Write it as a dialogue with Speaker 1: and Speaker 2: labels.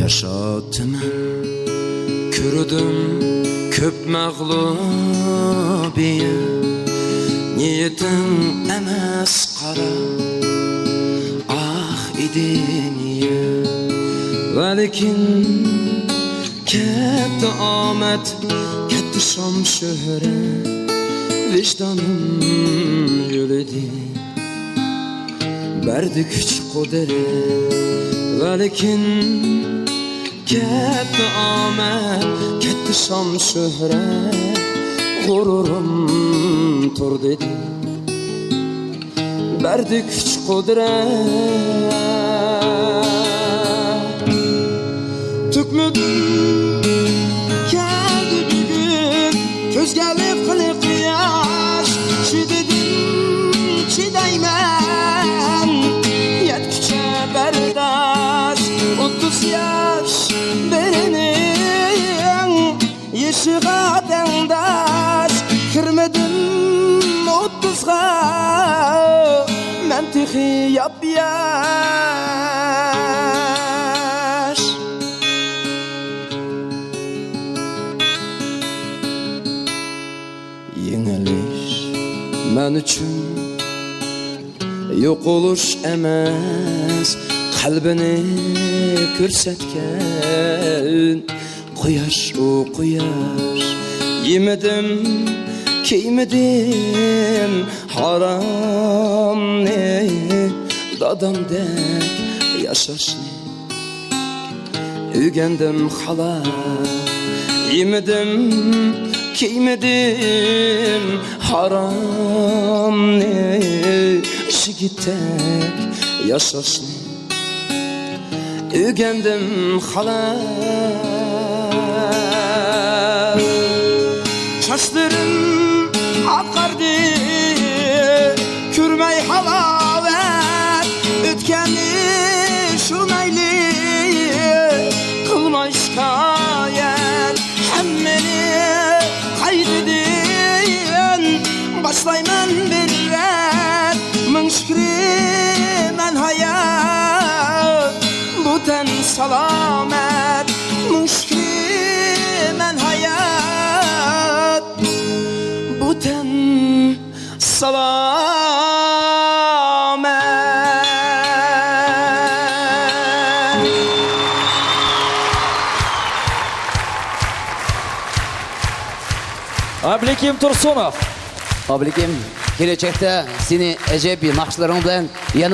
Speaker 1: Yaşattım kürdüm köp mağlubiye, niyetim emas qara ah idi niye. Velikin ketdi omad, ketdi shom shuhrat, vicdanım yürüdü, berdi kuch qudrat. Velikin ketdi omad, ketdi shom shuhrat, g'ururim tur dedi, berdi kuch qudrat. Tükmüdüm keldi bir gün, ko'zgalib qilib quyosh, chidadim chidayman, yetguncha bardosh. 30 yosh berining yeshig'a tengdosh, kirmadim 30ga, men texi yop-yosh. Yengilish men uchun yo'qolish emas, qalbini ko'rsatgan quyosh. O quyosh, yemedim kiymedim haromni, dadamdek yashashni o'rgandim xalaq. Yemedim kiymedim haromni, yigitdek yashashni o'rgandim xalaq. Sochlarim oqardi, ko'rmay halovat, o'tganni shu mayli, qilmay shikoyat. Hammani qaytadan boshlayman birrat, ming shukri men hayot, bu tan salomat. Ming shukri men hayot, bu tan salomat.
Speaker 2: Ablikim Tursunov.
Speaker 3: Ablikim, kelajakda seni ajoyib naqshlaring bilan yana